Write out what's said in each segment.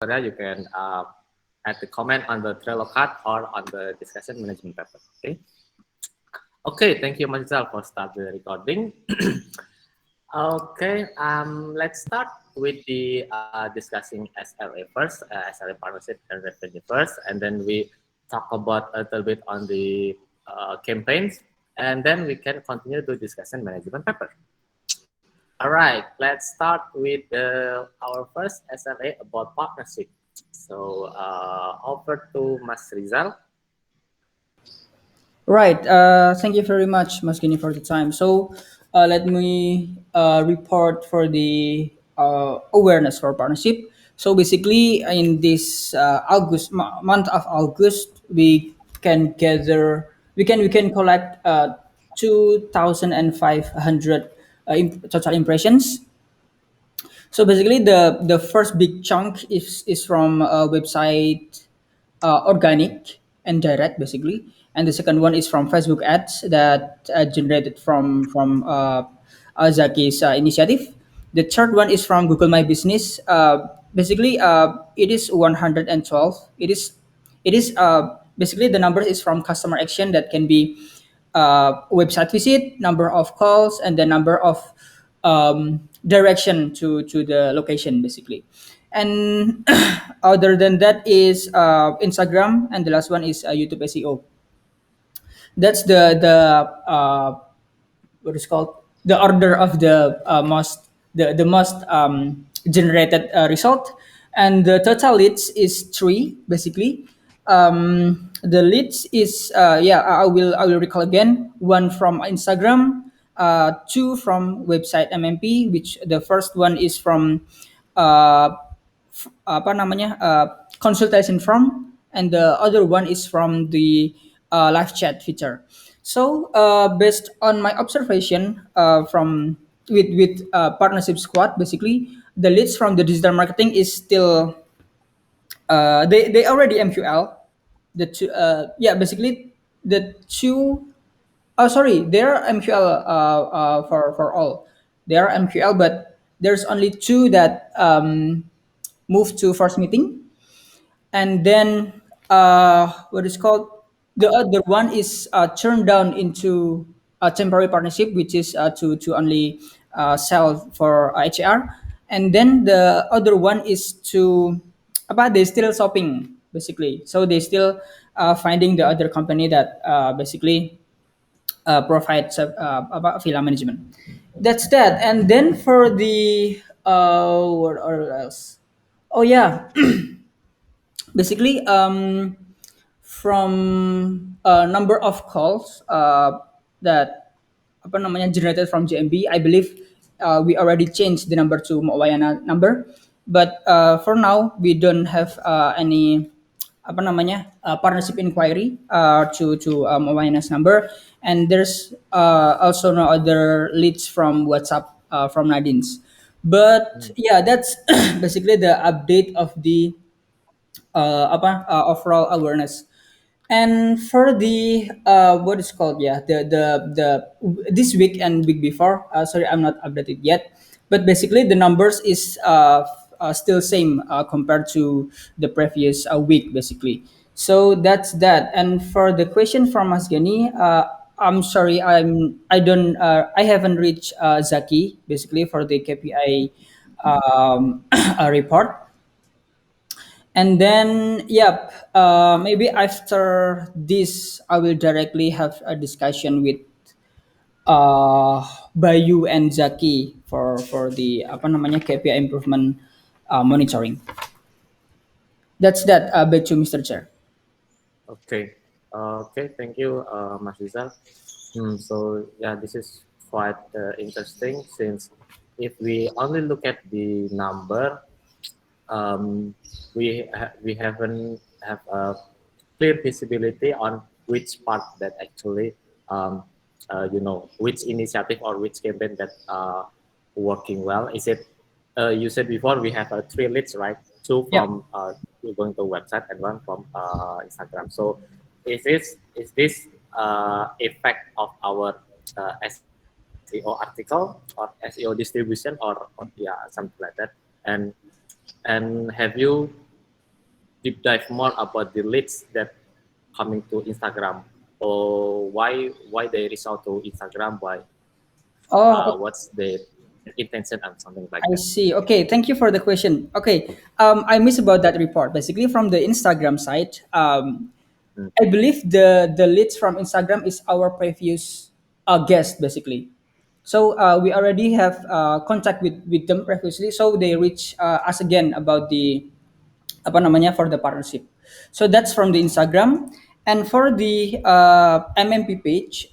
you can add the comment on the Trello card or on the discussion management paper. Okay. Okay. Thank you, Marcel, for start the recording. Okay. Let's start with the discussing SLA first, SLA partnership and revenue first, and then we talk about a little bit on the campaigns, and then we can continue to discussion management paper. All right, let's start with our first SLA about partnership. So over to Mas Rizal. Right. Thank you very much, Mas Gini, for the time. So let me report for the awareness for partnership. So basically, in this month of August, we can gather, we can collect 2,500 total impressions. So basically, the first big chunk is from website organic and direct basically, and the second one is from Facebook ads that generated from Zaki's initiative. The third one is from Google My Business. Basically, it is 112. It is basically the numbers is from customer action that can be website visit, number of calls, and the number of direction to the location basically. And other than that is Instagram, and the last one is YouTube SEO. That's the what is called the order of the most generated result. And the total leads is three basically. The leads is I will recall again: one from Instagram, two from website MMP, which the first one is from uh, apa namanya consultation from, and the other one is from the live chat feature. So based on my observation from with partnership squad, basically the leads from the digital marketing is still they already MQL. The two basically the two. Oh, sorry, there are MQL for all. There are MQL, but there's only two that move to first meeting, and then what is called the other one is turned down into a temporary partnership, which is to only sell for HR, and then the other one is to about they still shopping basically, so they still finding the other company that basically provides about villa management. That's that. And then for the what else? Oh yeah, basically from a number of calls that apa namanya generated from JMB, I believe we already changed the number to Mawayana number, but for now we don't have any apa namanya partnership inquiry to Mawayana's number, and there's also no other leads from WhatsApp from Nadine's. But yeah, that's basically the update of the overall awareness. And for the what is called, yeah, the this week and week before, sorry, I'm not updated yet, but basically the numbers is still same compared to the previous week basically. So that's that. And for the question from Asgani, I'm sorry, I haven't reached Zaki basically for the KPI report. And then, yep, maybe after this, I will directly have a discussion with Bayu and Zaki for the apa namanya KPI improvement monitoring. That's that. Back to Mr. Chair. Okay. Okay. Thank you, Mas Rizal. So yeah, this is quite interesting since if we only look at the number, we haven't have a clear visibility on which part that actually which initiative or which campaign that working well. Is it you said before we have three leads, right? Two Yeah. from going to website and one from Instagram. So is this effect of our SEO article or SEO distribution or yeah, something like that? And have you deep dive more about the leads that coming to Instagram, or why they reach out to Instagram, why Oh, what's the intention and something like I that. see. Okay, thank you for the question. Okay, I missed about that report. Basically, from the Instagram side, Mm. I believe the leads from Instagram is our previous guest, basically. So we already have contact with them previously, so they reach us again about the apa namanya for the partnership. So that's from the Instagram, and for the MMP page,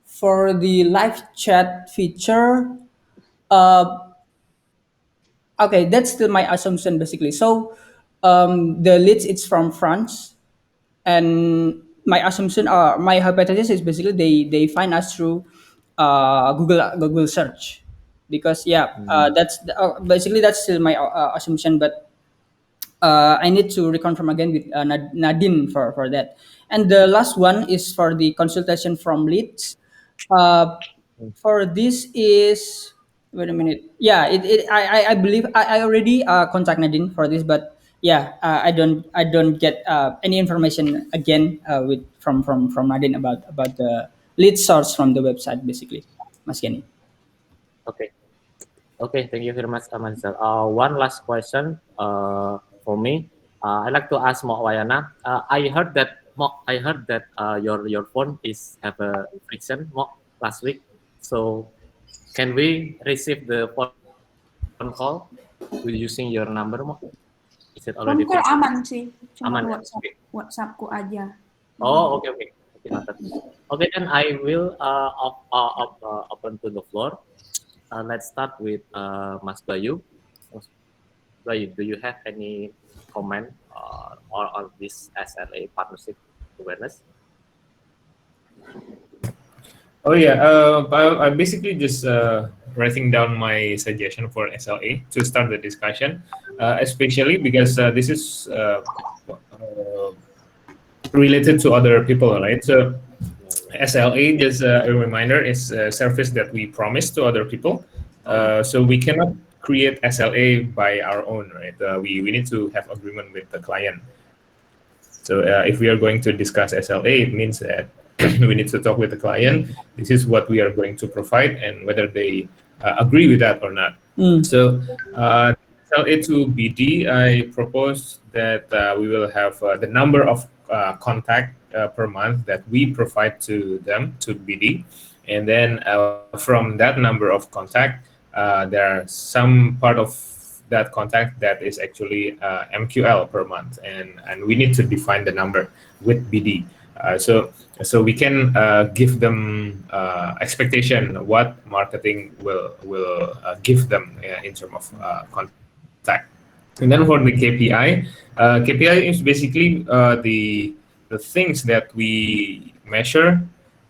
for the live chat feature. Uh, Okay, that's still my assumption basically. So the leads it's from France, and my assumption or my hypothesis is basically they find us through Google search, because yeah, Mm. basically that's still my assumption, but I need to reconfirm again with Nadine for that. And the last one is for the consultation from leads. Uh, Mm. for this is wait a minute. Yeah, I believe I already contact Nadine for this, but yeah, I don't get any information again with from Nadine about the lead source from the website basically, Mas Kenny. Okay. Okay, thank you very much, Marcel. One last question for me. I'd like to ask Mo Wayana. I heard that your phone is have a friction Mo, last week. So can we receive the phone call with using your number Mo? Is it already Phone call fixed? aman sih, cuma Aman ya? WhatsApp Okay. WhatsAppku aja. Oh, okay, okay. Okay, noted. Okay, then I will open to the floor. Let's start with Mas Bayu. Mas Bayu, do you have any comment or on this SLA partnership awareness? Oh yeah, I'm basically just writing down my suggestion for SLA to start the discussion, especially because this is related to other people, right? So SLA, just a reminder, is a service that we promise to other people. So we cannot create SLA by our own, right? We need to have agreement with the client. So if we are going to discuss SLA, it means that we need to talk with the client. This is what we are going to provide, and whether they agree with that or not. So SLA to BD, I propose that we will have the number of contact per month that we provide to them, to BD, and then from that number of contact, there are some part of that contact that is actually MQL per month, and we need to define the number with BD. So we can give them expectation what marketing will give them in terms of contact. And then for the KPI, KPI is basically the things that we measure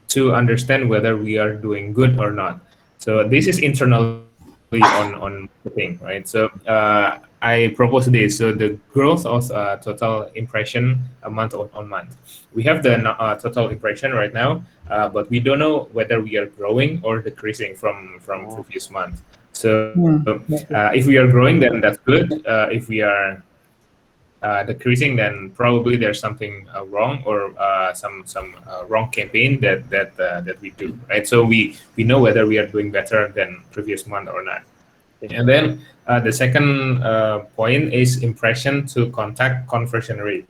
to understand whether we are doing good or not. So this is internally on marketing, right? So I propose this. So the growth of total impression month on month. We have the total impression right now, but we don't know whether we are growing or decreasing from previous month. So if we are growing, then that's good. If we are decreasing, then probably there's something wrong, or some wrong campaign that we do, right? So we know whether we are doing better than previous month or not. And then the second point is impression to contact conversion rate.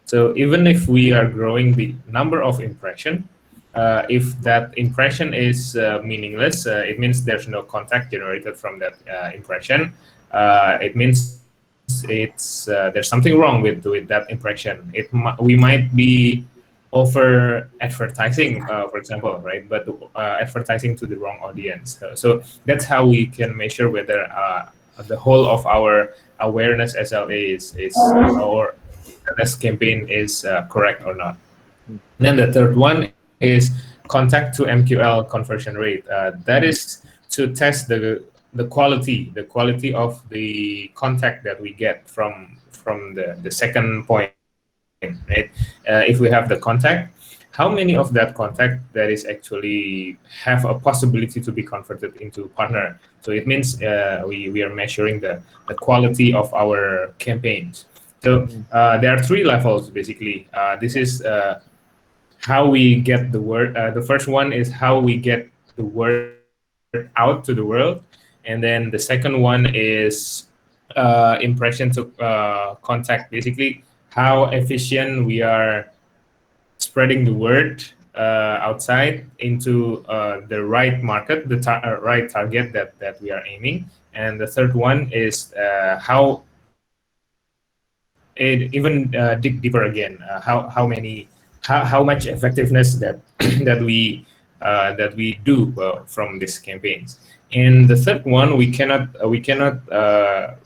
So even if we are growing the number of impression, if that impression is meaningless, it means there's no contact generated from that impression. It means there's something wrong with that impression. We might be over advertising, for example, right? But advertising to the wrong audience. So that's how we can measure whether the whole of our awareness SLA is or awareness campaign is correct or not. Then the third one is contact to MQL conversion rate. That is to test the quality of the contact that we get from the second point, right? If we have the contact, how many of that contact that is actually have a possibility to be converted into partner? So it means we are measuring the quality of our campaigns. So there are three levels basically. This is how we get the word. The first one is how we get the word out to the world, and then the second one is impression to contact. Basically, how efficient we are spreading the word outside into the right market, the right target that we are aiming. And the third one is how it even dig deeper again. How much effectiveness that that we do from these campaigns. And the third one, we cannot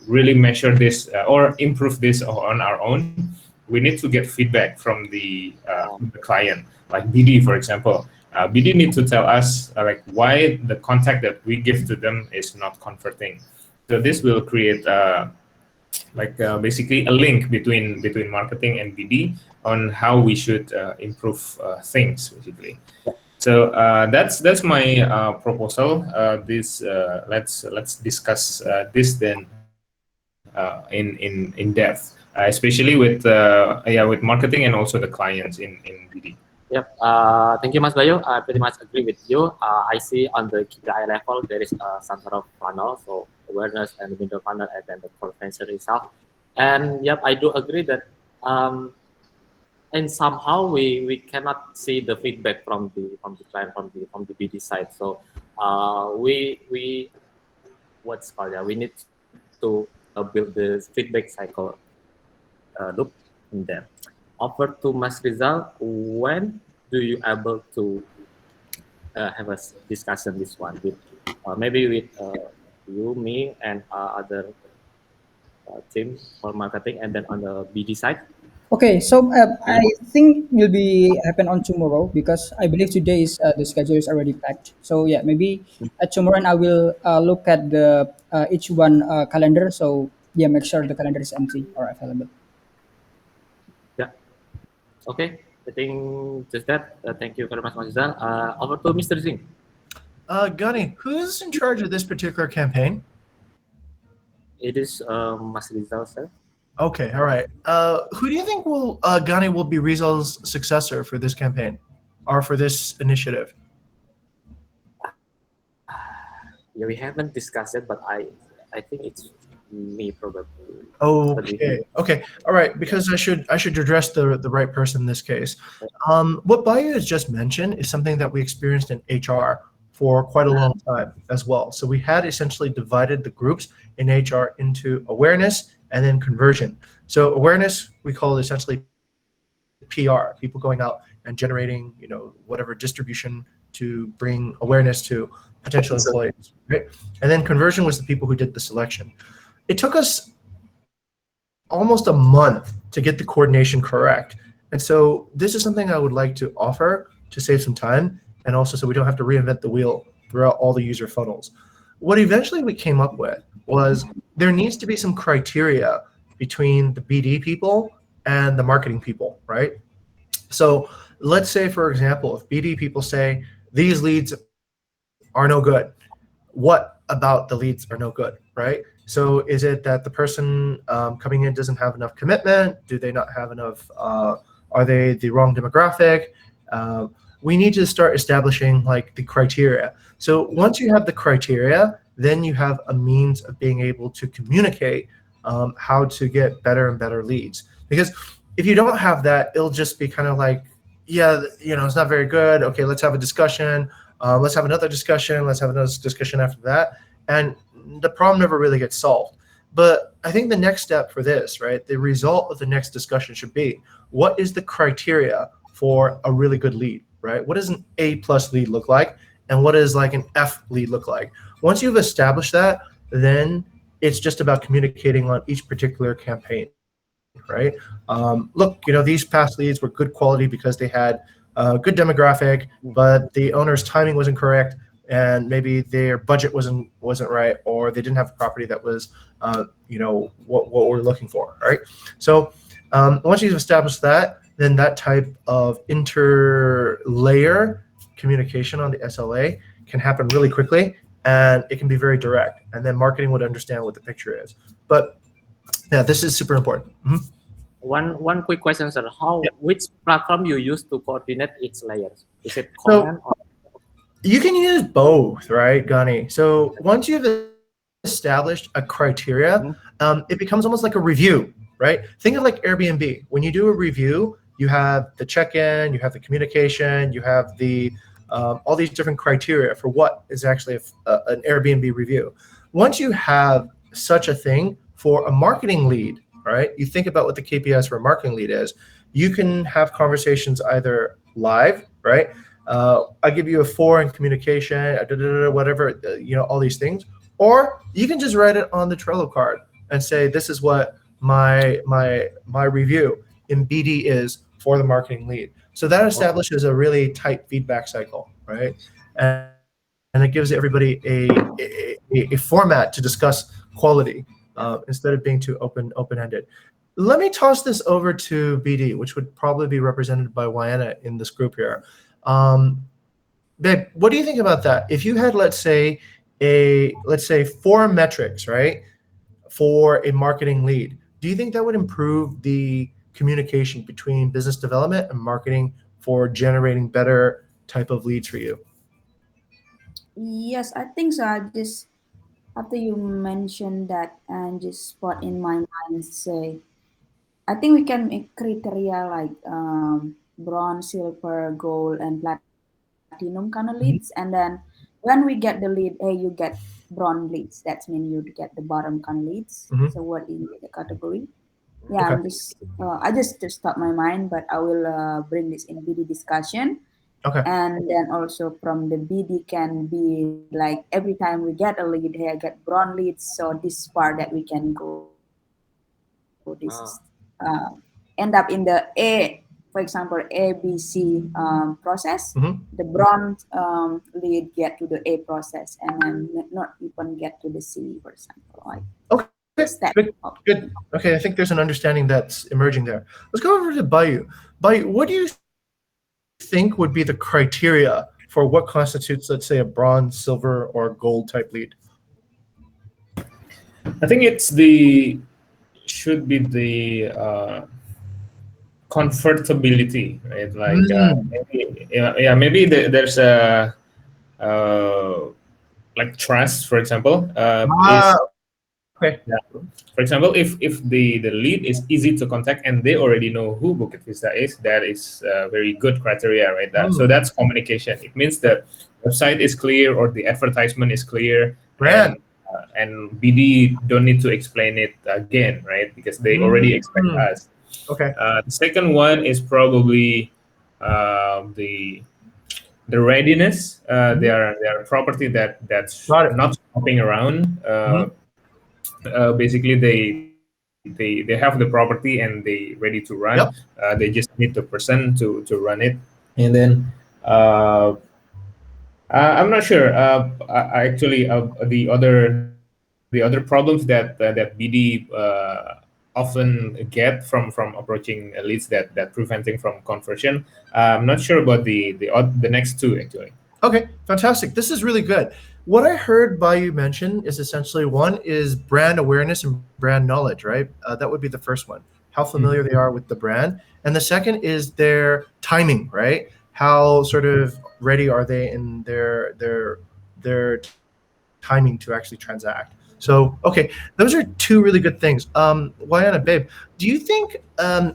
really measure this or improve this on our own. We need to get feedback from the client, like BD, for example. BD need to tell us like why the contact that we give to them is not converting. So this will create basically a link between marketing and BD on how we should improve things basically. So that's my proposal. Let's discuss this then in depth, especially with with marketing and also the clients in BD. Yep. Thank you, Mas Bayu. I pretty much agree with you. I see on the KPI level there is some sort of funnel, so awareness and middle funnel, and then the convention itself. And yep, I do agree that and somehow we cannot see the feedback from the client, from the BD side. So we what's called we need to build the feedback cycle loop in there. Over to Mas Rizal, when do you able to have a discussion this one with maybe with you, me, and other team for marketing, and then on the BD side? Okay, so I think will be happen on tomorrow because I believe today is the schedule is already packed. So yeah, maybe tomorrow and I will look at the each one calendar. So yeah, make sure the calendar is empty or available. Yeah. Okay. I think just that. Thank you very much, Mas Rizal. Over to Mr. Zing. Gunny, who's in charge of this particular campaign? It is Mas Rizal, sir. Okay, all right. Who do you think Ghani will be Rizal's successor for this campaign or for this initiative? Yeah, we haven't discussed it, but I think it's me probably. Okay, all right. Because I should address the right person in this case. What Bayu has just mentioned is something that we experienced in HR for quite a long time as well. So we had essentially divided the groups in HR into awareness and then conversion. So awareness, we call it essentially PR, people going out and generating, whatever distribution to bring awareness to potential employees, right? And then conversion was the people who did the selection. It took us almost a month to get the coordination correct. And so this is something I would like to offer to save some time, and also so we don't have to reinvent the wheel throughout all the user funnels. What eventually we came up with was there needs to be some criteria between the BD people and the marketing people, right? So let's say, for example, if BD people say these leads are no good, what about the leads are no good, right? So is it that the person coming in doesn't have enough commitment? Do they not have enough? Are they the wrong demographic? We need to start establishing like the criteria. So once you have the criteria, then you have a means of being able to communicate how to get better and better leads. Because if you don't have that, it'll just be kind of like, yeah, it's not very good. Okay, let's have a discussion. Let's have another discussion. Let's have another discussion after that. And the problem never really gets solved. But I think the next step for this, right, the result of the next discussion should be, what is the criteria for a really good lead, right? What does an A+ lead look like? And what does like an F lead look like? Once you've established that, then it's just about communicating on each particular campaign, right? Look, these past leads were good quality because they had a good demographic, but the owner's timing wasn't correct, and maybe their budget wasn't right, or they didn't have a property that was, what we're looking for, right? So once you've established that, then that type of interlayer communication on the SLA can happen really quickly, and it can be very direct, and then marketing would understand what the picture is. But yeah, this is super important. one quick question, sir. Which platform you use to coordinate each layers? Is it So- common or You can use both, right, Gani? So once you've established a criteria, it becomes almost like a review, right? Think of like Airbnb. When you do a review, you have the check-in, you have the communication, you have the all these different criteria for what is actually an Airbnb review. Once you have such a thing for a marketing lead, right? You think about what the KPIs for a marketing lead is. You can have conversations either live, right? I give you a 4 in communication, whatever, all these things. Or you can just write it on the Trello card and say, this is what my review in BD is for the marketing lead. So that establishes a really tight feedback cycle, right? And it gives everybody a format to discuss quality instead of being too open-ended. Let me toss this over to BD, which would probably be represented by Wayana in this group here. Babe, what do you think about that? If you had, let's say 4 metrics, right, for a marketing lead, do you think that would improve the communication between business development and marketing for generating better type of leads for you? Yes, I think so. I just after you mentioned that and just spot in my mind say, I think we can make criteria like bronze, silver, gold, and platinum kind of leads, and then when we get the lead, hey, you get bronze leads. That means you get the bottom kind of leads. So what in the category? Yeah, Okay. I'm just I just to stop my mind, but I will bring this in BD discussion. Okay. And then also from the BD can be like every time we get a lead, hey, I get brown leads. So this part that we can go, this is end up in the A, for example, A, B, C process. The brown lead get to the A process and then not even get to the C, for example. Like step. Good. Okay, I think there's an understanding that's emerging there. Let's go over to Bayu. Bayu, what do you think would be the criteria for what constitutes, let's say, a bronze, silver, or gold type lead? I think should be the comfortability, right? Like maybe there's a like trust, for example. Okay. Yeah. For example, if the lead is easy to contact and they already know who Bukit Vista is, that is very good criteria, right? So that's communication. It means the website is clear or the advertisement is clear, and BD don't need to explain it again, right? Because they already expect us. Okay. The second one is probably the readiness. They are property that's not hopping around. Basically, they have the property and they ready to run. They just need the person to run it. And then I'm not sure. Actually, the other problems that BD often get from approaching leads that preventing from conversion. I'm not sure about the next two actually. Okay, fantastic. This is really good. What I heard Bayu mention is essentially one is brand awareness and brand knowledge, right? That would be the first one. How familiar they are with the brand. And the second is their timing, right? How sort of ready are they in their timing to actually transact? So, okay, those are two really good things. Wayana, babe, do you think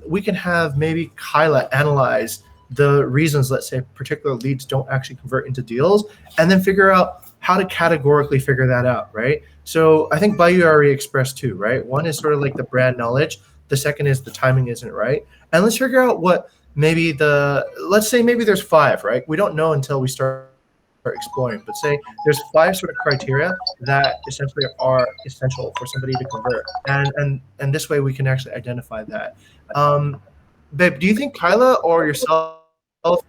we can have maybe Kyla analyze the reasons, let's say, particular leads don't actually convert into deals, and then figure out how to categorically figure that out, right? So I think Bayu already expressed two, right? One is sort of like the brand knowledge. The second is the timing isn't right. And let's figure out what maybe let's say maybe there's 5, right? We don't know until we start exploring, but say there's 5 sort of criteria that essentially are essential for somebody to convert. And this way we can actually identify that. Babe, do you think Kyla or yourself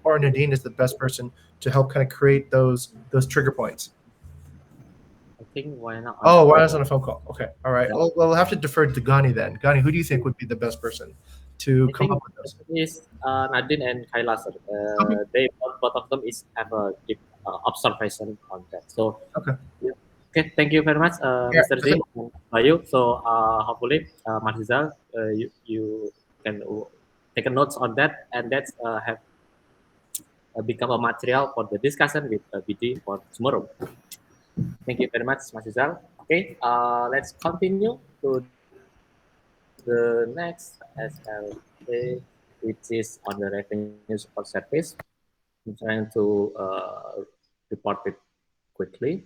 or Nadine is the best person to help kind of create those trigger points? I think Wayana. Wayana's on a phone call. Okay, all right. Well, we'll have to defer to Gani then. Gani, who do you think would be the best person to come up with those? Is Nadine and Kyla, sir. They both of them have a deep observation on that. So okay, thank you very much, Mr. Zin and Bayu. So hopefully, Marzizal, you can take a notes on that, and that's have become a material for the discussion with BD for tomorrow. Thank you very much, Mas Rizal. Okay, let's continue to the next SLA, which is on the revenue support service. I'm trying to report it quickly.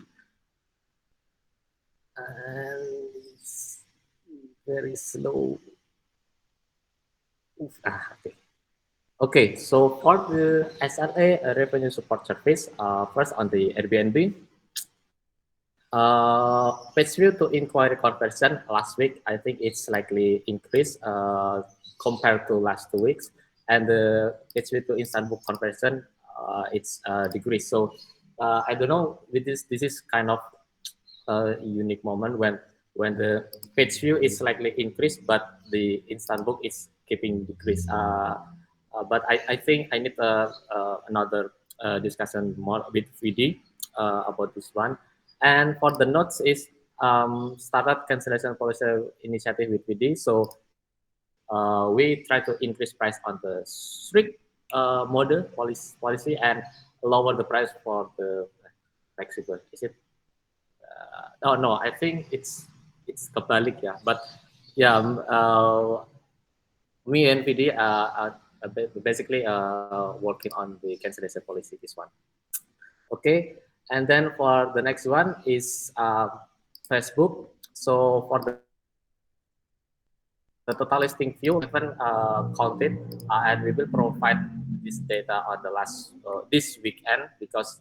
And it's very slow. Okay. Okay, so for the SLA revenue support service, first on the Airbnb, page view to inquiry conversion last week, I think it's slightly increased compared to last 2 weeks, and the page view to instant book conversion, it's decreased. So I don't know. With this is kind of a unique moment when the page view is slightly increased, but the instant book is keeping decrease. But I think I need another discussion more with VD about this one. And for the notes is startup cancellation policy initiative with VD. So we try to increase price on the strict model policy and lower the price for the flexible. Is it? Oh no, I think it's kebalik ya. But yeah, me and VD are basically working on the cancellation policy. This one. Okay, and then for the next one is Facebook. So for the total listing view, we haven't counted, and we will provide this data on the last this weekend because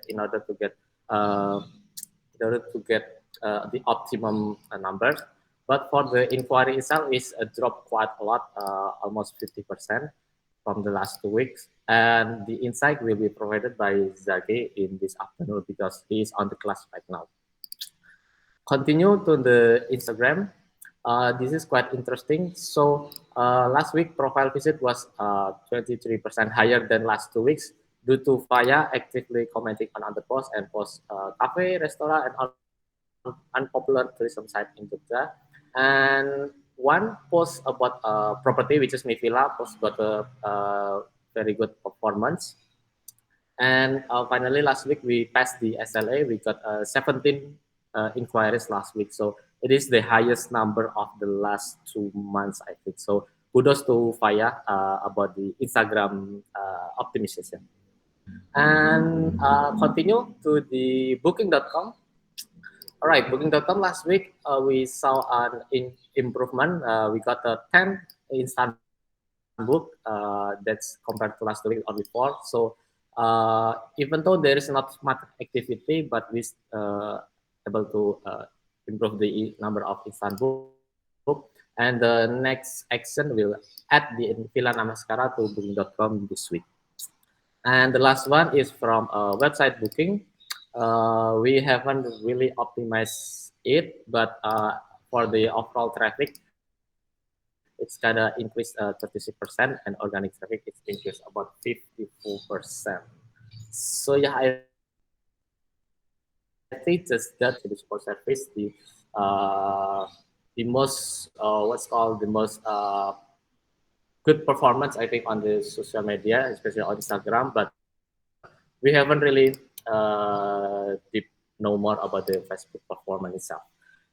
in order to get the optimum numbers. But for the inquiry itself, is dropped quite a lot, almost 50% from the last 2 weeks. And the insight will be provided by Zage in this afternoon because he is on the class right now. Continue to the Instagram. This is quite interesting. So last week profile visit was 23% higher than last 2 weeks due to Faya actively commenting on other posts and post cafe, restaurant, and unpopular tourism site in Jogja. And one post about property, which is Mivilla, post got a very good performance. And finally, last week we passed the SLA. We got 17 inquiries last week. So it is the highest number of the last 2 months, I think. So kudos to Faya about the Instagram optimization. And continue to the booking.com. All right, booking.com last week, we saw an improvement. We got a 10 instant book that's compared to last week or before. So even though there is not much activity, but we able to improve the number of instant book. And the next action will add the Villa Namaskara to booking.com this week. And the last one is from website booking. We haven't really optimized it, but for the overall traffic, it's kind of increased 36%, and organic traffic is increased about 54%. So yeah, I think just that the support service, the most what's called the most good performance, I think, on the social media, especially on Instagram, but we haven't really deep know more about the Facebook performance itself.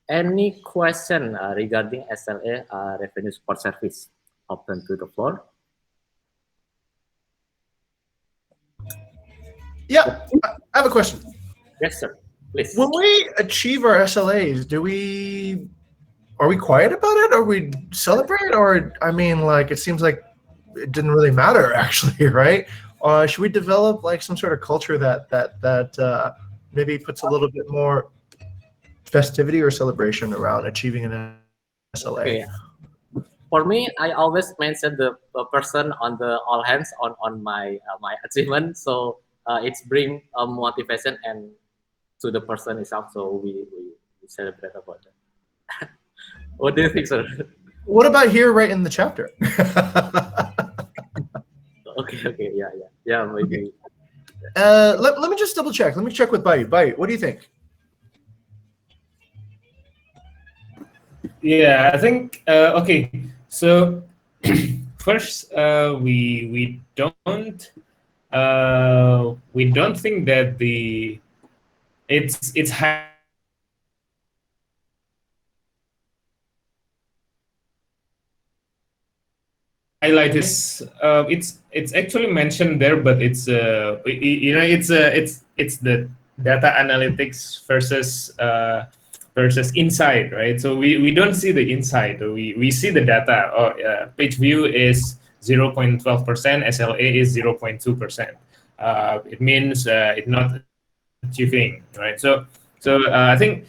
Any question regarding SLA revenue support service? Open to the floor. Yeah, I have a question. Yes, sir. Please. When we achieve our SLAs, are we quiet about it, or we celebrate, or I mean, like, it seems like it didn't really matter actually, right? Should we develop like some sort of culture that maybe puts a little bit more festivity or celebration around achieving an SLA? Okay. For me, I always mention the person on the all hands on my my achievement, so it's bring motivation and to the person itself. So we celebrate about that. What do you think, sir? What about here, right in the chapter? Okay, yeah, maybe. Okay. Let me just double check. Let me check with Bayu. Bayu, what do you think? Yeah, I think okay. So First, we don't think that it's highlight is it's actually mentioned there, but it's it's the data analytics versus inside, right? So we don't see the inside. We see the data. Page view is 0.12%, SLA is 0.2%. It means it's not achieving, right? So I think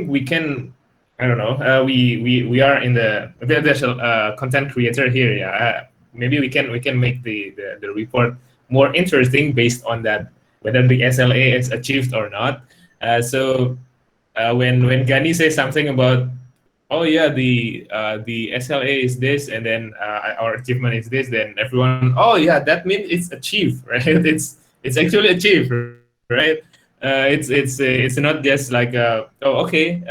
we can. I don't know. We are in there's a content creator here. Yeah, maybe we can make the report more interesting based on that, whether the SLA is achieved or not. When Gani says something about, oh yeah, the SLA is this, and then our achievement is this, then everyone, oh yeah, that means it's achieved, right? It's actually achieved, right? It's not just like oh okay,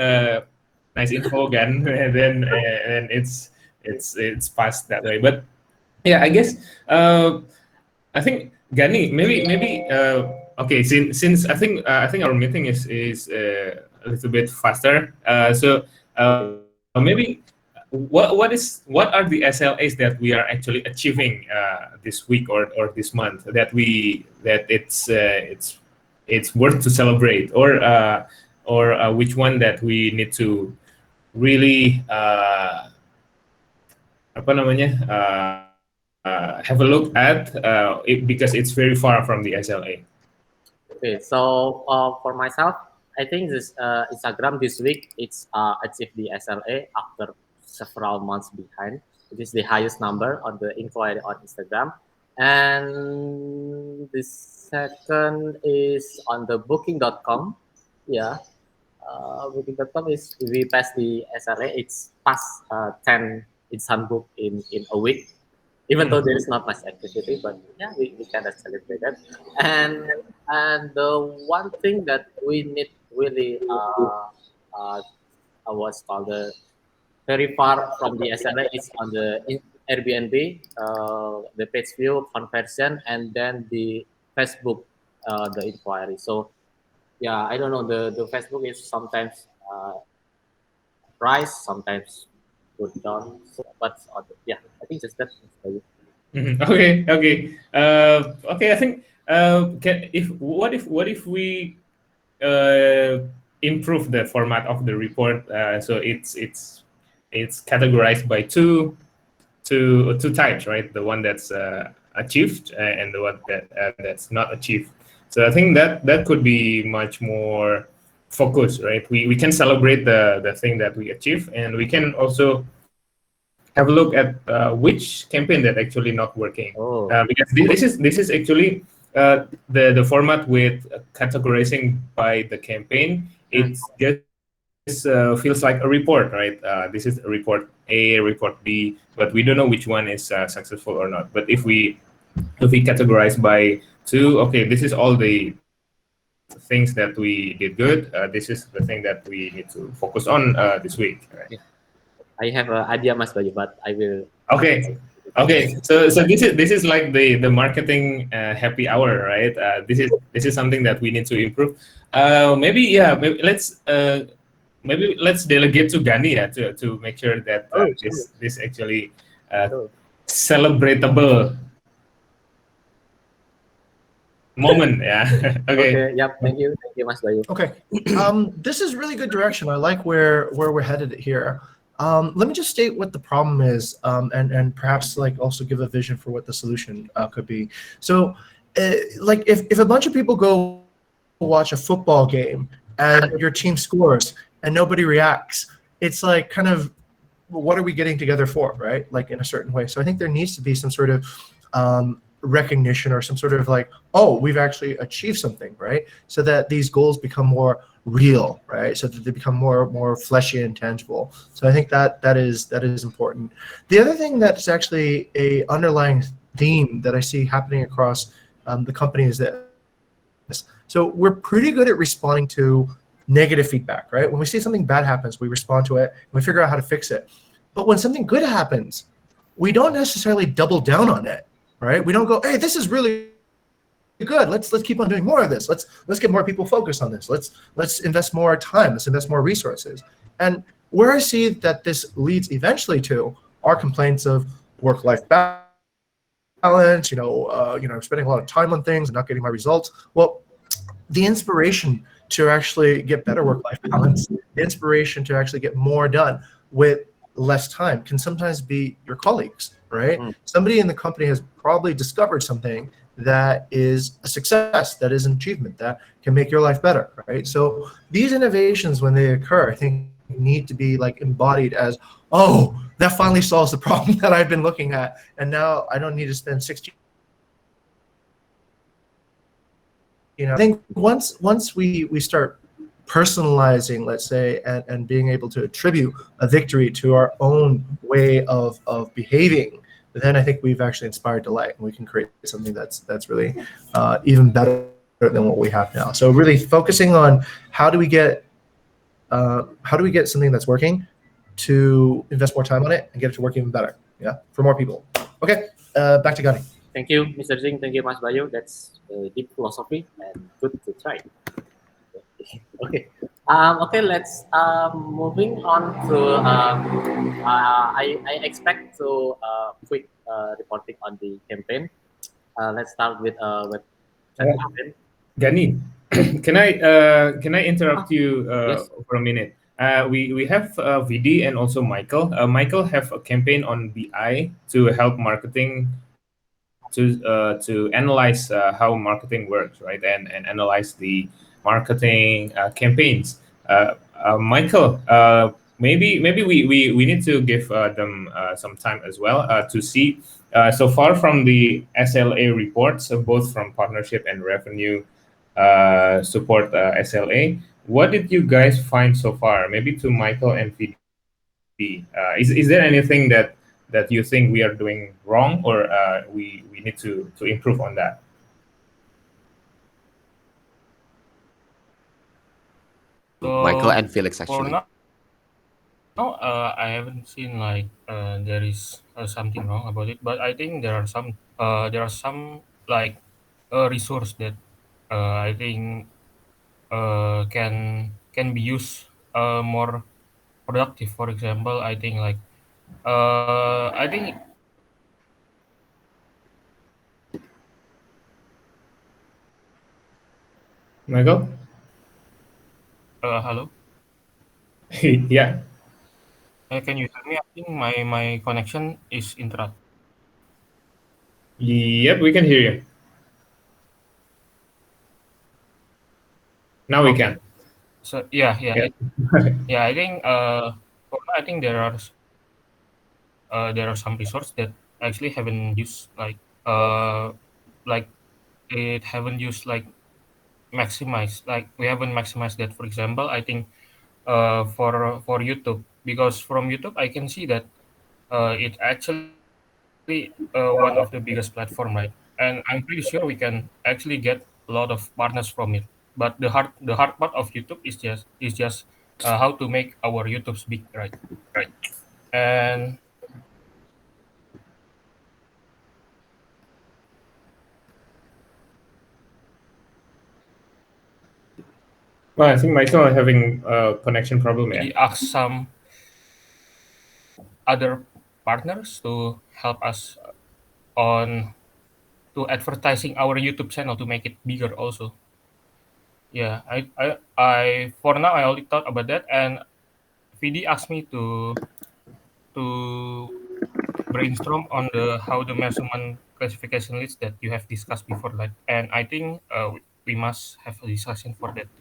nice info again, and it's passed that way. But yeah, I guess I think Gani, maybe okay. Since I think our meeting is a little bit faster. Maybe what are the SLAs that we are actually achieving this week or this month that it's worth to celebrate, or which one that we need to really apa namanya have a look at because it's very far from the SLA. Okay, so for myself, I think this Instagram this week it's achieved the SLA after several months behind. It is the highest number on the inquiry on Instagram, and the second is on the Booking.com. Yeah, Booking.com is we passed the SLA. It's past 10 instant book in a week. Even though there is not much activity, but yeah, we kind of celebrate that. And the one thing that we need really was called the very far from the SLA is on the Airbnb, the page view conversion, and then the Facebook, the inquiry. So yeah, I don't know. The Facebook is sometimes rise, sometimes go down. So, but yeah, I think just that. Okay. Okay. I think what if we improve the format of the report so it's categorized by two types, right? The one that's achieved and the one that's not achieved. So I think that could be much more focused, right? We can celebrate the thing that we achieve, and we can also have a look at which campaign that actually not working. Because this is actually the format with categorizing by the campaign. It just feels like a report, right? This is a report A, report B, but we don't know which one is successful or not. But if we categorize by two, okay, this is all the things that we did good. This is the thing that we need to focus on this week. Right? Yeah. I have an idea, Mas Bayu, but I will. Okay. So this is like the marketing happy hour, right? This is something that we need to improve. Maybe let's delegate to Gani to make sure that this actually celebratable moment. Yeah. Okay. Yep. Thank you, Mas Bayu. Okay. This is really good direction. I like where we're headed here. Let me just state what the problem is, and perhaps like also give a vision for what the solution could be. So, like if a bunch of people go watch a football game and your team scores and nobody reacts, it's like kind of what are we getting together for, right? Like in a certain way. So I think there needs to be some sort of recognition or some sort of like, oh, we've actually achieved something, right? So that these goals become more real, right? So that they become more fleshy and tangible. So I think that is important. The other thing that's actually a underlying theme that I see happening across the company is this. So we're pretty good at responding to negative feedback, right? When we see something bad happens, we respond to it and we figure out how to fix it. But when something good happens, we don't necessarily double down on it, right? We don't go, hey, this is really good. Let's keep on doing more of this. Let's get more people focused on this. Let's invest more time. Let's invest more resources. And where I see that this leads eventually to are complaints of work-life balance. Spending a lot of time on things and not getting my results. Well, the inspiration to actually get better work-life balance, the inspiration to actually get more done with less time can sometimes be your colleagues, right? Somebody in the company has probably discovered something that is a success, that is an achievement, that can make your life better, right? So these innovations, when they occur, I think need to be like embodied as, oh, that finally solves the problem that I've been looking at, and now I don't need to spend 60. I think once we start personalizing, let's say, and being able to attribute a victory to our own way of behaving, then I think we've actually inspired delight, and we can create something that's really even better than what we have now. So really focusing on how do we get something that's working to invest more time on it and get it to work even better, for more people. Okay, back to Gani. Thank you, Mr. Zing. Thank you, Mas Bayu. That's a deep philosophy and good to try. Okay. Okay. Let's moving on to. I expect to quick reporting on the campaign. Let's start with campaign. Gani, can I interrupt you Yes. for a minute? We have VD and also Michael. Michael have a campaign on BI to help marketing to analyze how marketing works, right? And analyze the marketing campaigns. Michael, maybe we need to give them some time as well to see. So far from the SLA reports, both from partnership and revenue support SLA, what did you guys find so far? Maybe to Michael and VD. Is there anything that you think we are doing wrong, or we need to improve on that? Michael and Felix, actually. For now, I haven't seen like there is something wrong about it, but I think there are some like resource that I think can be used more productive. For example, I think like I think Michael? hello. Yeah. Can you hear me? I think my connection is interrupted. Yep, we can hear you. Now we can. So yeah. Yeah. Yeah, I think for now, I think there are some resources that actually haven't used like it haven't used like maximize, like we haven't maximized that. For example, I think for YouTube, because from YouTube I can see that it actually one of the biggest platform, right? And I'm pretty sure we can actually get a lot of partners from it. But the hard part of YouTube is just how to make our YouTube's big, right? And Well, I think Michael is having a connection problem. we Yeah. ask some other partners to help us on to advertising our YouTube channel to make it bigger also. Yeah, I for now I only thought about that, and VD asked me to brainstorm on the how the measurement classification list that you have discussed before, like, and I think we must have a discussion for that.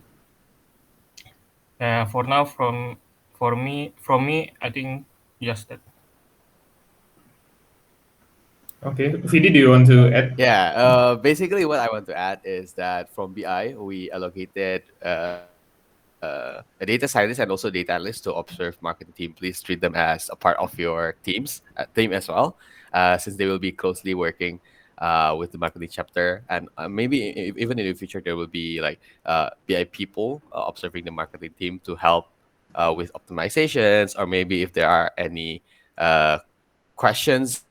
For now, from me, I think just that. Okay. VD, do you want to add? Yeah, basically what I want to add is that from BI, we allocated a data scientist and also data analyst to observe marketing team. Please treat them as a part of your team as well, since they will be closely working with the marketing chapter. And maybe even in the future, there will be like BI people observing the marketing team to help with optimizations, or maybe if there are any questions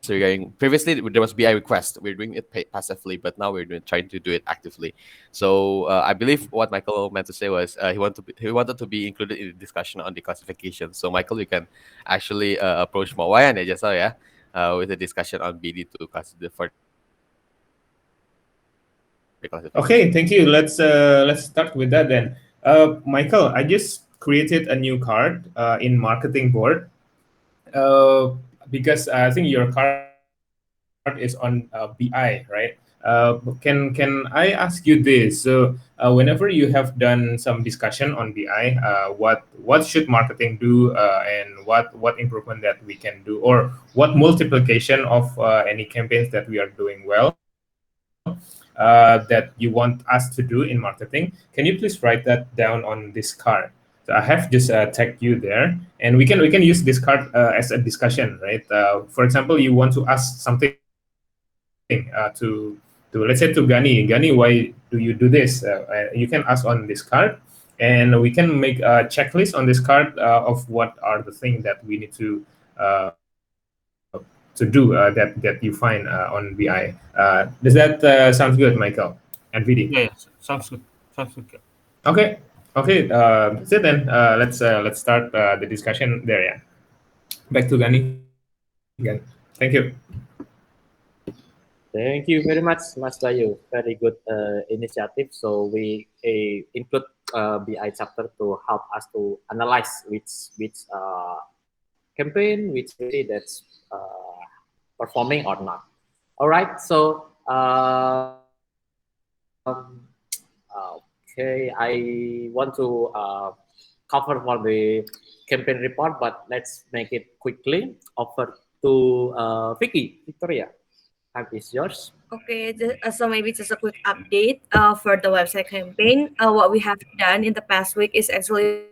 regarding previously there was BI request. We're doing it passively, but now trying to do it actively. So I believe what Michael meant to say was he wanted to be included in the discussion on the classification. So Michael, you can actually approach Mawai and Ejasa, yeah, with a discussion on BD to consider for the classification. Okay, thank you. Let's start with that then. Michael, I just created a new card in marketing board because I think your card is on BI, right? Can I ask you this? So whenever you have done some discussion on BI, what should marketing do, and what improvement that we can do, or what multiplication of any campaigns that we are doing well that you want us to do in marketing? Can you please write that down on this card? So I have just tagged you there, and we can use this card as a discussion, right? For example, you want to ask something to let's say to Gani. Gani, why do you do this? You can ask on this card, and we can make a checklist on this card of what are the things that we need to do that you find on BI. Does that sounds good, Michael and VD? Yeah, yeah, sounds good. Sounds good. Okay, okay. That's it then. Let's start the discussion there. Yeah. Back to Gani again. Thank you. Thank you very much, Mas Bayu. Very good initiative. So we include BI chapter to help us to analyze which campaign, which activity that's performing or not. All right. So okay, I want to cover for the campaign report, but let's make it quickly. Over to Victoria. Time is yours. Okay, so maybe just a quick update for the website campaign. What we have done in the past week is actually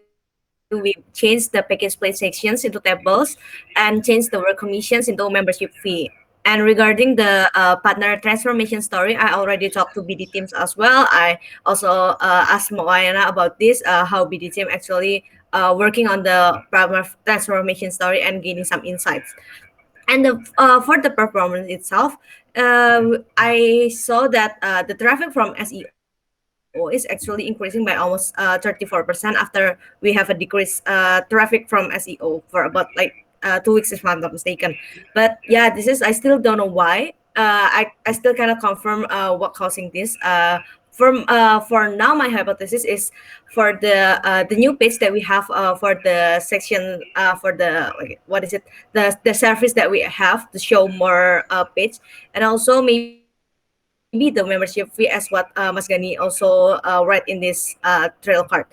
we changed the package play sections into tables and changed the work commissions into membership fee. And regarding the partner transformation story, I already talked to BD teams as well. I also asked Moana about this, how BD team actually working on the partner transformation story and gaining some insights. And for the performance itself, I saw that the traffic from SEO is actually increasing by almost 34% after we have a decreased traffic from SEO for about like 2 weeks, if I'm not mistaken. But yeah, this is I still don't know why. I still cannot confirm what causing this. For now, my hypothesis is for the new page that we have for the section for the like, what is it, the service that we have to show more page, and also maybe the membership fee as what Mas Gani also write in this trail card.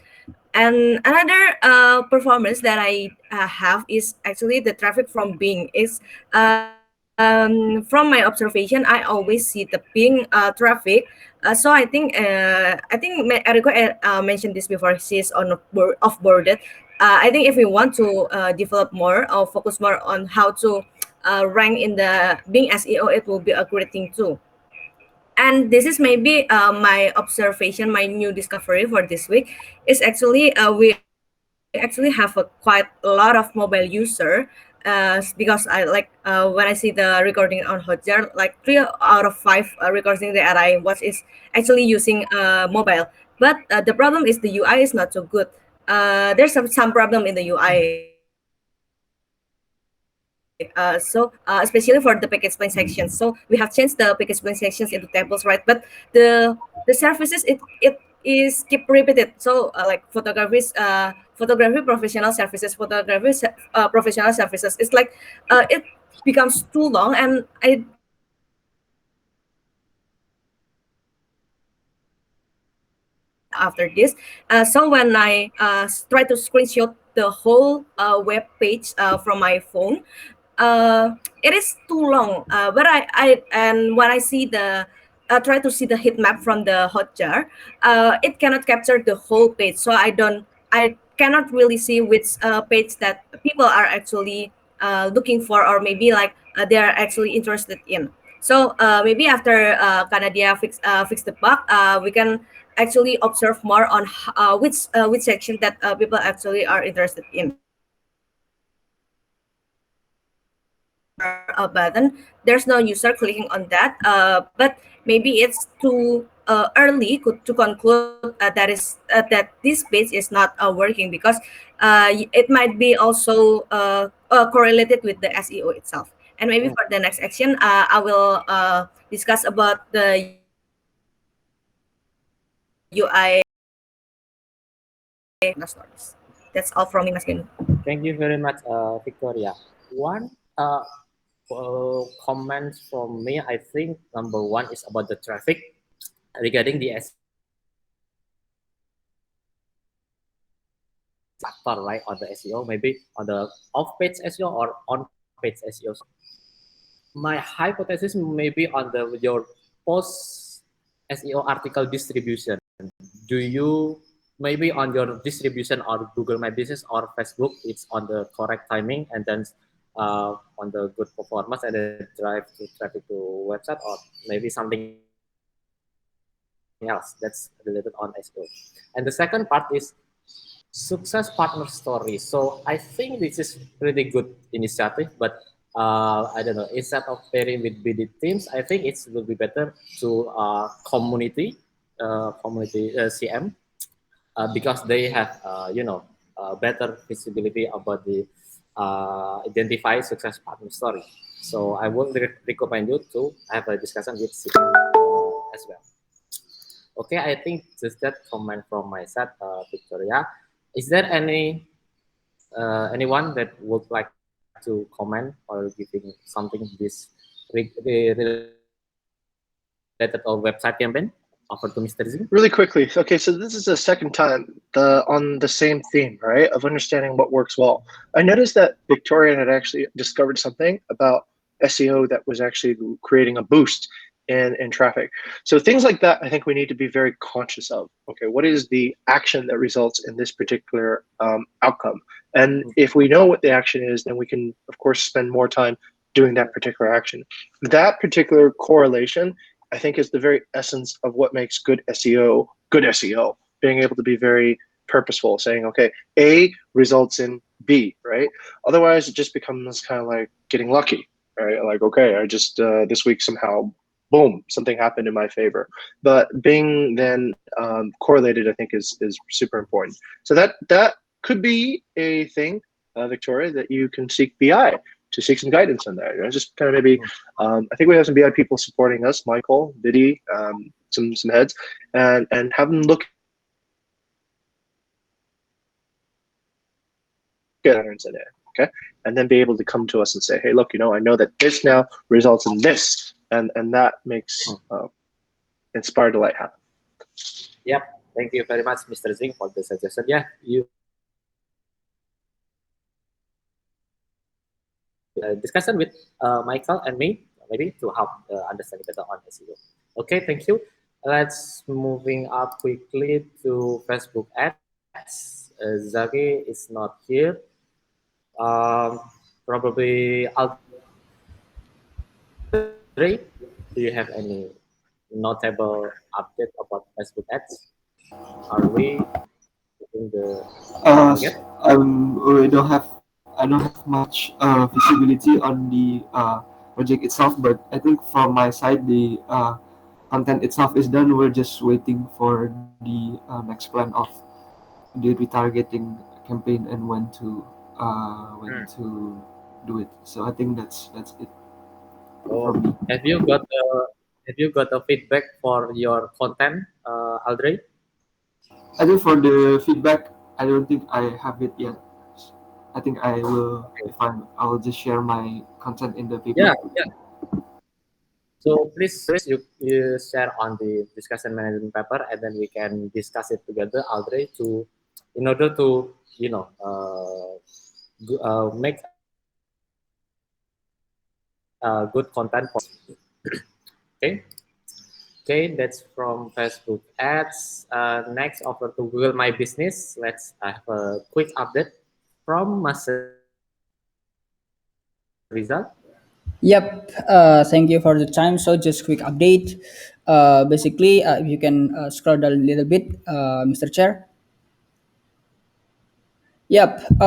And another performance that I have is actually the traffic from Bing. Is from my observation, I always see the Bing traffic. So I think Eriko mentioned this before. She's on off boarded. I think if we want to develop more or focus more on how to rank in the Bing SEO, it will be a great thing too. And this is maybe my observation, my new discovery for this week is actually we actually have quite a lot of mobile user because I like when I see the recording on Hotjar, like 3 out of 5 recording that I watch is actually using mobile. But the problem is the UI is not so good. There's some problem in the UI. Especially for the package plan sections. So we have changed the package plan sections into tables, right? But the services it is keep repeated. So like photography professional services, professional services. It's like it becomes too long, and I don't know why it becomes too long. And I don't know what causing this after this. So when I try to screenshot the whole web page from my phone, it is too long. But I and when I see the try to see the heat map from the Hotjar, it cannot capture the whole page. So I cannot really see which page that people are actually looking for, or maybe like they are actually interested in. So maybe after Kanadia fix the bug, we can actually observe more on which section that people actually are interested in. And for button, there's no user clicking on that. But maybe it's too early to conclude that this page is not working, because it might be also correlated with the SEO itself. And maybe for the next action, I will discuss about the UI stories. That's all from me, Mas Genu. Thank you very much, Victoria. One comment from me, I think number one is about the traffic regarding the factor, right, on the SEO, maybe on the off-page SEO or on-page SEO. My hypothesis may be on your post SEO article distribution. Do you maybe on your distribution or Google My Business or Facebook, it's on the correct timing, and then on the good performance, and then drive to traffic to website, or maybe something else that's related on SEO. And the second part is success partner story. So I think this is pretty good initiative, but I don't know, instead of pairing with BD teams, I think it will be better to community CM, because they have better visibility about the identify success partner story. So I would recommend you to have a discussion with CM as well. Okay, I think just that comment from my side, Victoria. Is there anyone that would like to comment or giving something this related or website campaign? Offer to Mr. Z. Really quickly. Okay, so this is the second time on the same theme, right, of understanding what works well. I noticed that Victoria had actually discovered something about SEO that was actually creating a boost in traffic. So things like that, I think we need to be very conscious of. Okay, what is the action that results in this particular outcome? And if we know what the action is, then we can, of course, spend more time doing that particular action. That particular correlation, I think, is the very essence of what makes good SEO, being able to be very purposeful, saying, okay, A results in B, right? Otherwise, it just becomes kind of like getting lucky, right? Like, okay, I just, this week somehow, boom, something happened in my favor. But being then correlated, I think, is super important. So that could be a thing, Victoria, that you can seek BI to seek some guidance on that. Just kind of maybe, I think we have some BI people supporting us, Michael, Biddy, some heads, and have them look at patterns in it, okay? And then be able to come to us and say, hey, look, I know that this now results in this, and that makes Inspire Delight happen. Yep, thank you very much, Mr. Zing, for the suggestion. Yeah, you discussion with Michael and me, maybe to help understand better on SEO. Okay, thank you. Let's moving up quickly to Facebook ads. Zagi is not here. Probably Audrey, do you have any notable update about Facebook ads? Are we in the target? I don't have much visibility on the project itself, but I think from my side the content itself is done. We're just waiting for the next plan of the retargeting campaign and when to do it. So I think that's it. Oh, have you got a feedback for your content, Audrey? I think for the feedback, I don't think I have it yet. I think I will. If I will just share my content in the paper. Yeah. So please you share on the discussion management paper, and then we can discuss it together, Audrey, in order to make good content. Okay, that's from Facebook ads. Next, over to Google My Business. Let's have a quick update from Mas Rizal. Yep. Thank you for the time. So just quick update. Basically, if you can scroll down a little bit, Mr. Chair. Yep.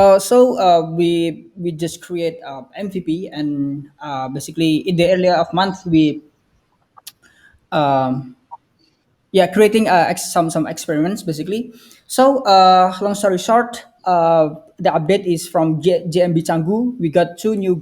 We just create MVP, and basically in the earlier of month we um, yeah, creating some experiments basically. So long story short, the update is from JMB Canggu. We got two new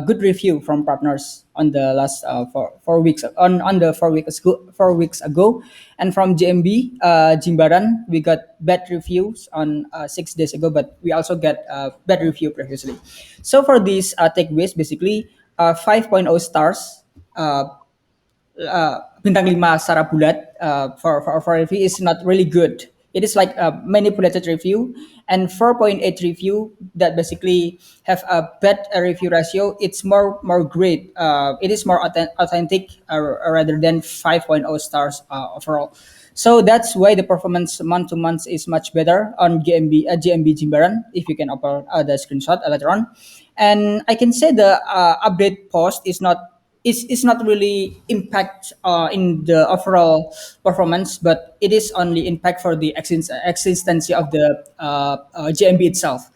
good review from partners on the last 4 weeks on the 4 weeks ago, and from JMB Jimbaran we got bad reviews on 6 days ago, but we also get bad review previously. So for these takeaways, basically 5.0 stars. Bintang 5 secara bulat for review is not really good. It is like a manipulated review, and 4.8 review that basically have a bad review ratio. It's more great. It is more authentic rather than 5.0 stars overall. So that's why the performance month to month is much better on GMB Jimbaran. If you can upload the screenshot later on, and I can say the update post is not really impact in the overall performance, but it is only impact for the existency of the GMB itself.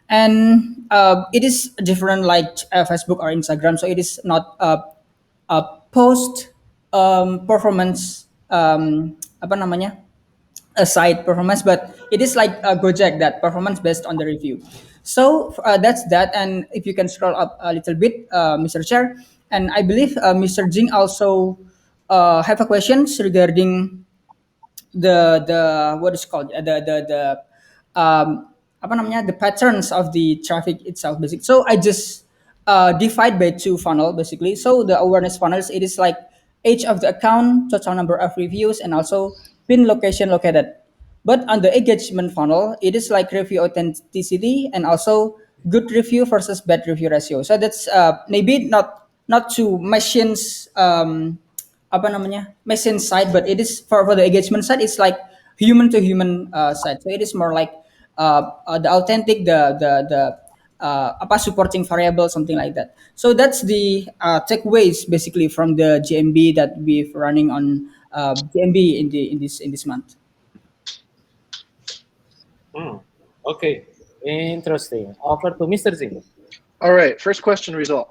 And it is different like Facebook or Instagram, so it is not a post performance apa namanya a side performance, but it is like a Gojek that performance based on the review. So that's that. And if you can scroll up a little bit, Mr. Chair, and I believe Mr. Jing also have a questions regarding the what is called the apa namanya the patterns of the traffic itself basic. So I just divide by two funnel basically. So the awareness funnels, it is like age of the account, total number of reviews, and also pin location located. But on the engagement funnel, it is like review authenticity and also good review versus bad review ratio. So that's maybe not to machines apa namanya machine side, but it is for the engagement side. It's like human to human side. So it is more like the authentic, the apa supporting variable, something like that. So that's the takeaways basically from the GMB that we've running on GMB in this month. Okay, interesting. Over to Mr. Zing. All right, first question result.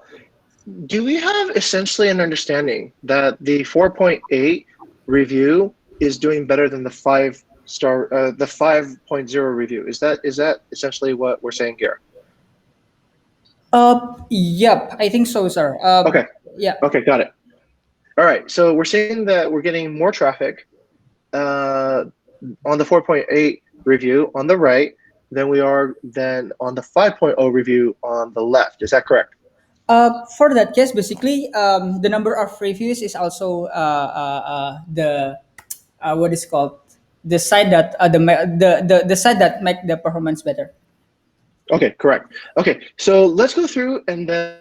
Do we have essentially an understanding that the 4.8 review is doing better than the 5-star, the 5.0 review? Is that essentially what we're saying here? Yep, I think so, sir. Okay. Yeah. Okay, got it. All right, so we're saying that we're getting more traffic on the 4.8 review on the right than we are then on the 5.0 review on the left. Is that correct? For that case, basically, the number of reviews is also the what is called the side that the side that make the performance better. Okay, correct. Okay, so let's go through and then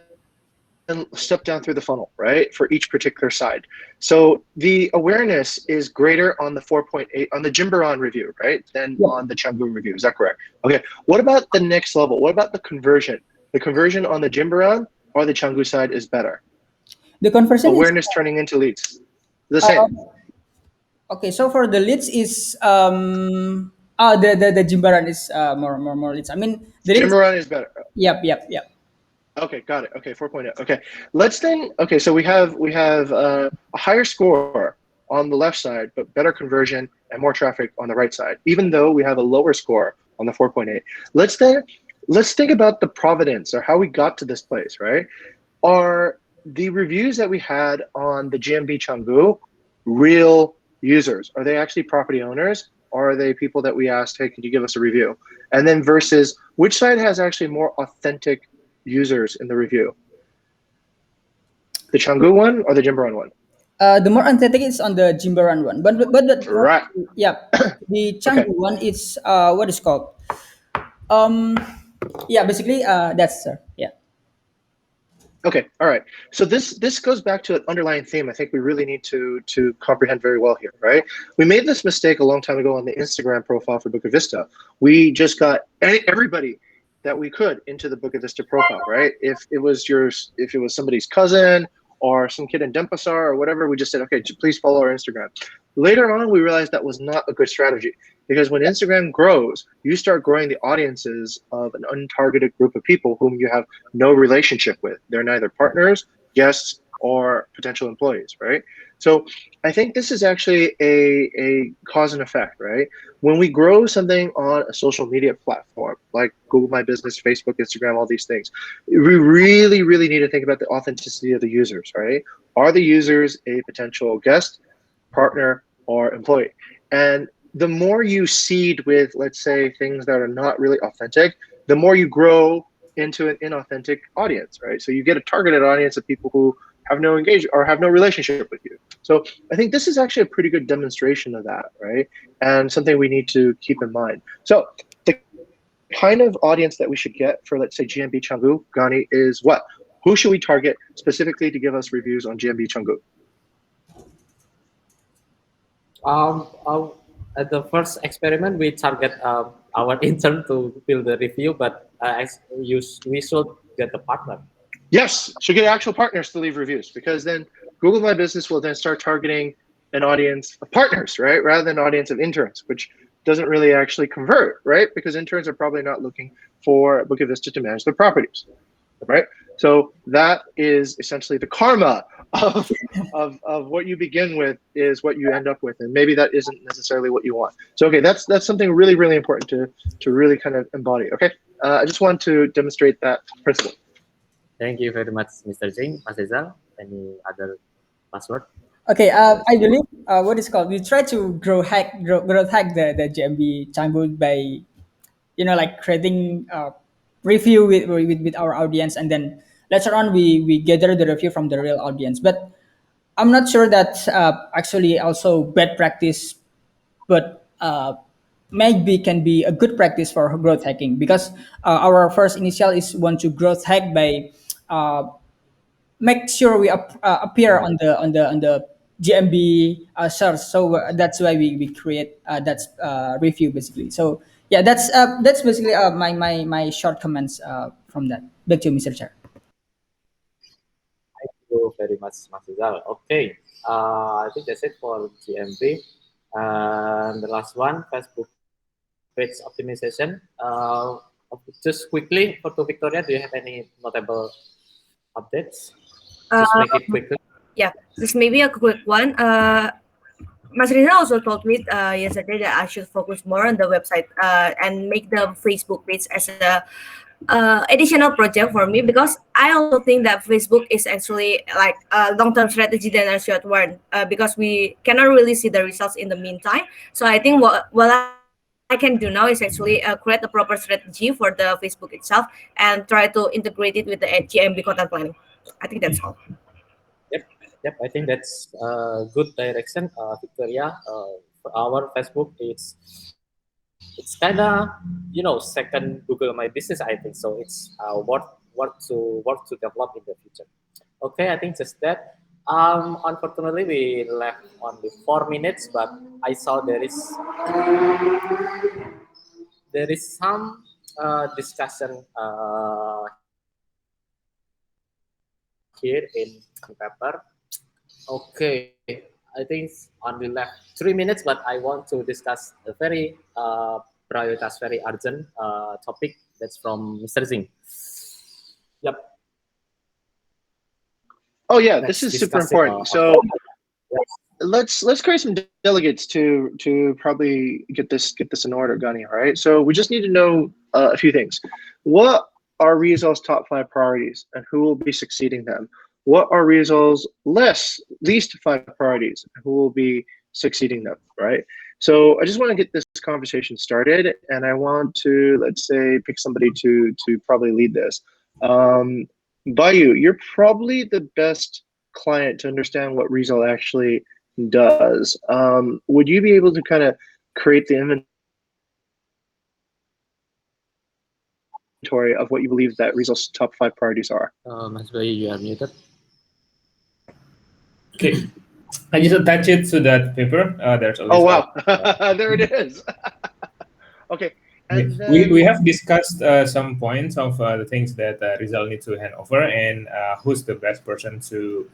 step down through the funnel, right, for each particular side. So the awareness is greater on the 4.8 on the Jimbaran review, right, than on the Canggu review. Is that correct? Okay. What about the next level? What about the conversion? The conversion on the Jimbaran or the Canggu side is better? The conversion awareness turning into leads. The same. Okay, so for the leads is the Jimbaran is more leads. I mean the Jimbaran is better. Yep. Okay, got it. Okay, 4.0. Okay, let's then. Okay, so we have a higher score on the left side, but better conversion and more traffic on the right side. Even though we have a lower score on the 4.8. Let's think about the providence or how we got to this place. Right? Are the reviews that we had on the GMB Canggu real users? Are they actually property owners? Or are they people that we asked, hey, can you give us a review? And then versus which side has actually more authentic users in the review? The Canggu one or the Jimbaran one? The more authentic is on the Jimbaran one, but right. Yeah, the Canggu one is what is called yeah, basically that's sir. Yeah. Okay, all right. So this goes back to an underlying theme I think we really need to comprehend very well here, right? We made this mistake a long time ago on the Instagram profile for Bukit Vista. We just got everybody that we could into the Bukit Vista profile, right? If it was somebody's cousin or some kid in Denpasar or whatever, we just said, okay, please follow our Instagram. Later on, we realized that was not a good strategy. Because when Instagram grows, you start growing the audiences of an untargeted group of people whom you have no relationship with. They're neither partners, guests, or potential employees, right? So I think this is actually a cause and effect, right? When we grow something on a social media platform like Google My Business, Facebook, Instagram, all these things, we really, really need to think about the authenticity of the users, right? Are the users a potential guest, partner, or employee? And the more you seed with, let's say, things that are not really authentic, the more you grow into an inauthentic audience, right? So you get a targeted audience of people who have no engagement or have no relationship with you. So I think this is actually a pretty good demonstration of that, right? And something we need to keep in mind. So the kind of audience that we should get for, let's say, GMB Canggu, Gani, is what? Who should we target specifically to give us reviews on GMB Canggu? At the first experiment, we target our intern to fill the review, but we should get a partner. Yes, should get actual partners to leave reviews, because then Google My Business will then start targeting an audience of partners, right? Rather than an audience of interns, which doesn't really actually convert, right? Because interns are probably not looking for Bukit Vista to manage their properties, right? So that is essentially the karma of what you begin with is what you end up with, and maybe that isn't necessarily what you want. So okay, that's something really, really important to really kind of embody. Okay, I just want to demonstrate that principle. Thank you very much, Mr. Jing. Mas Rizal, any other password? Okay, I believe what is called, we try to growth hack the GMB Canggu by, like creating review with our audience, and then later on we gather the review from the real audience. But I'm not sure that's actually also bad practice, but maybe can be a good practice for growth hacking, because our first initial is want to growth hack by make sure we appear on the GMB search. So that's why we create that review basically. So yeah, that's basically my short comments from that. Back to you, Mr. Chair. Thank you very much, Mas Rizal. Okay, I think that's it for GMB. And the last one, Facebook page optimization. Just quickly for Victoria, do you have any notable updates? Just make it quicker. Yeah, this may be a quick one. Mas Rizal also told me yesterday that I should focus more on the website and make the Facebook page as a additional project for me, because I also think that Facebook is actually like a long-term strategy than a short one, because we cannot really see the results in the meantime. So I think what I can do now is actually create a proper strategy for the Facebook itself and try to integrate it with the GMB content planning. I think that's all. Yep. I think that's a good direction, Victoria. For our Facebook, it's kind of second Google My Business. I think so. It's what to develop in the future. Okay, I think just that. Unfortunately, we left only 4 minutes, but I saw there is some discussion here in paper. Okay, I think only left 3 minutes, but I want to discuss a very prioritas, very urgent topic. That's from Mr. Zing. Yep. Oh yeah, this is super important. So let's create some delegates to probably get this in order, Gani. All right. So we just need to know a few things. What are Rizal's top 5 priorities, and who will be succeeding them? What are Rizal's least 5 priorities, and who will be succeeding them? Right. So I just want to get this conversation started, and I want to, let's say, pick somebody to probably lead this. Bayu, you're probably the best client to understand what Rizal actually does. Would you be able to kind of create the inventory of what you believe that Rizal's top 5 priorities are? Mas Bayu, you are muted. Okay, I just attach it to that paper. There's a list. Oh wow, there it is. Okay. And we have discussed some points of the things that Rizal needs to hand over, and who's the best person to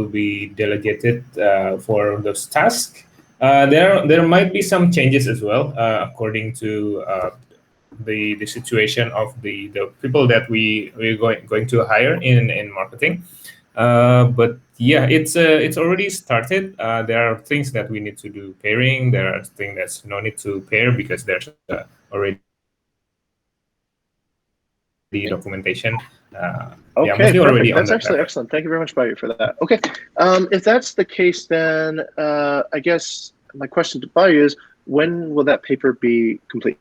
be delegated for those tasks. There might be some changes as well, according to the situation of the people that we're going to hire in marketing. But yeah, it's already started. There are things that we need to do pairing. There are things that's no need to pair because there's already documentation. Okay, yeah, mostly already perfect. on That's that actually level. excellent. Thank you very much, Bayu, for that. Okay, if that's the case, then I guess my question to Bayu is, when will that paper be complete?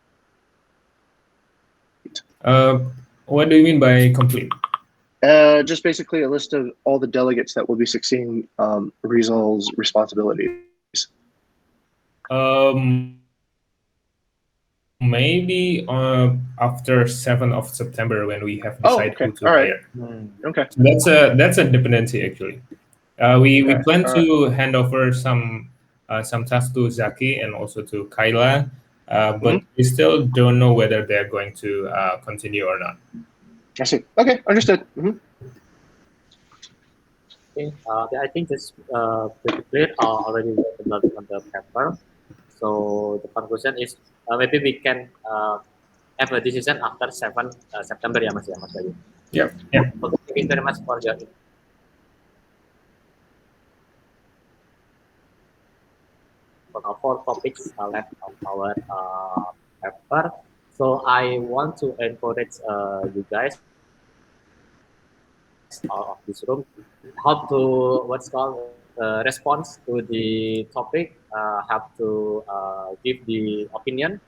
What do you mean by complete? Just basically a list of all the delegates that will be succeeding Rizal's responsibilities. Maybe after 7th of September when we have Oh, decided okay. who to All right. hire. Okay. So that's a dependency actually. We Okay, plan all to hand over some tasks to Zaki and also to Kyla, but we still don't know whether they're going to continue or not. I see. Okay, understood. Okay, yeah, I think it's pretty clear already written on the paper. So the conclusion is maybe we can have a decision after 7 September ya Mas Bayu. Yeah. Yeah. Okay, thank you very much for your for our 4 topics left on our paper. So I want to encourage you guys of this room how to what's called response to the topic, have to give the opinion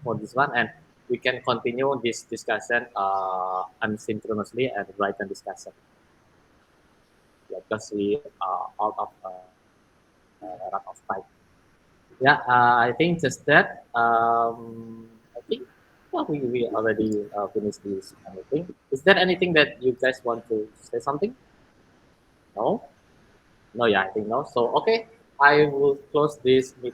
for this one, and we can continue this discussion asynchronously and write a discussion. Yeah, because we are out of run of time. Yeah, I think just that. I think well, we already finished this thing. Is there anything that you guys want to say something? No? No, yeah, I think no. So, okay, I will close this meeting.